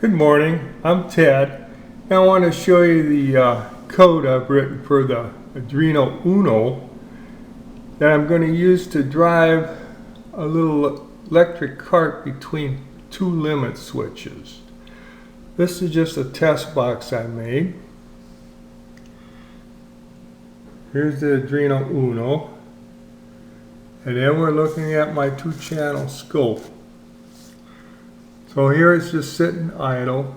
Good morning, I'm Ted, and I want to show you the code I've written for the Arduino Uno that I'm going to use to drive a little electric cart between two limit switches. This is just a test box I made. Here's the Arduino Uno, and then we're looking at my 2-channel scope. So here it's just sitting idle.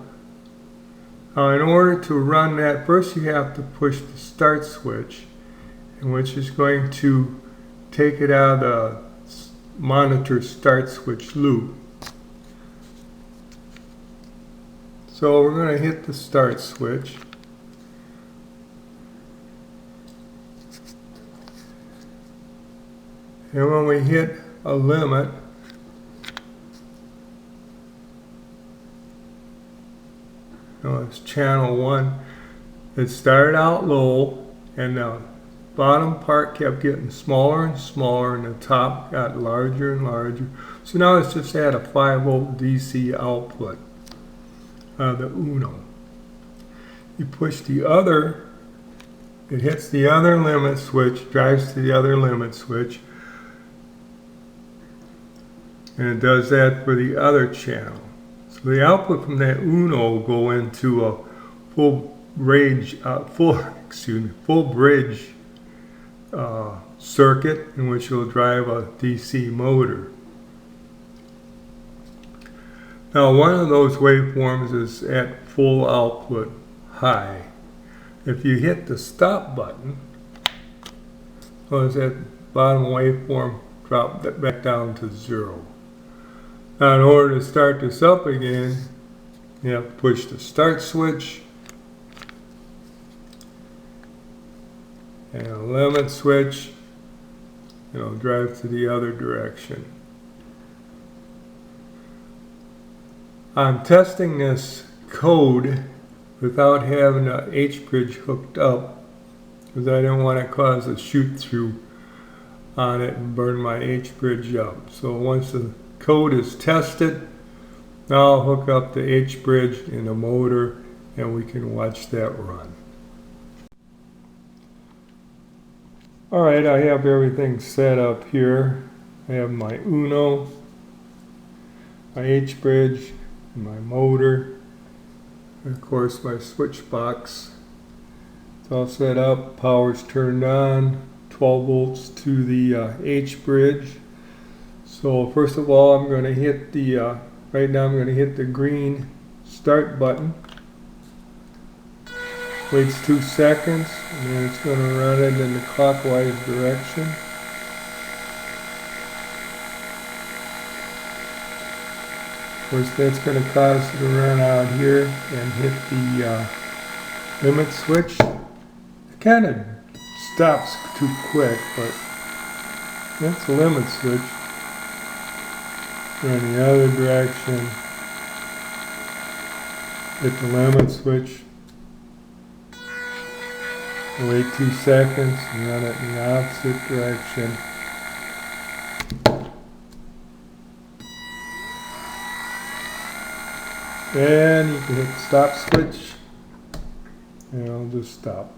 Now in order to run that, first you have to push the start switch, which is going to take it out of the monitor start switch loop. So we're going to hit the start switch. And when we hit a limit, it's channel 1. It started out low, and the bottom part kept getting smaller and smaller, and the top got larger and larger. So now it's just at a 5-volt DC output of the Uno. You push the other, it hits the other limit switch, drives to the other limit switch, and it does that for the other channel. So the output from that Uno will go into a full bridge circuit in which will drive a DC motor. Now one of those waveforms is at full output high. If you hit the stop button, that bottom waveform drop that back down to 0. Now in order to start this up again, you have to push the start switch and a limit switch, and it'll drive to the other direction. I'm testing this code without having the H-bridge hooked up because I didn't want to cause a shoot through on it and burn my H-bridge up. So once the code is tested, now I'll hook up the H-bridge in the motor and we can watch that run. Alright, I have everything set up here. I have my Uno, my H-bridge, my motor, and of course my switch box. It's all set up, power's turned on, 12 volts to the H-bridge. So first of all, I'm going to hit the, right now I'm going to hit the green start button. Waits 2 seconds, and then it's going to run it in the clockwise direction. Of course, that's going to cause it to run out here and hit the limit switch. It kind of stops too quick, but that's the limit switch. Run the other direction, hit the limit switch, wait 2 seconds and run it in the opposite direction. Then you can hit the stop switch and it'll just stop.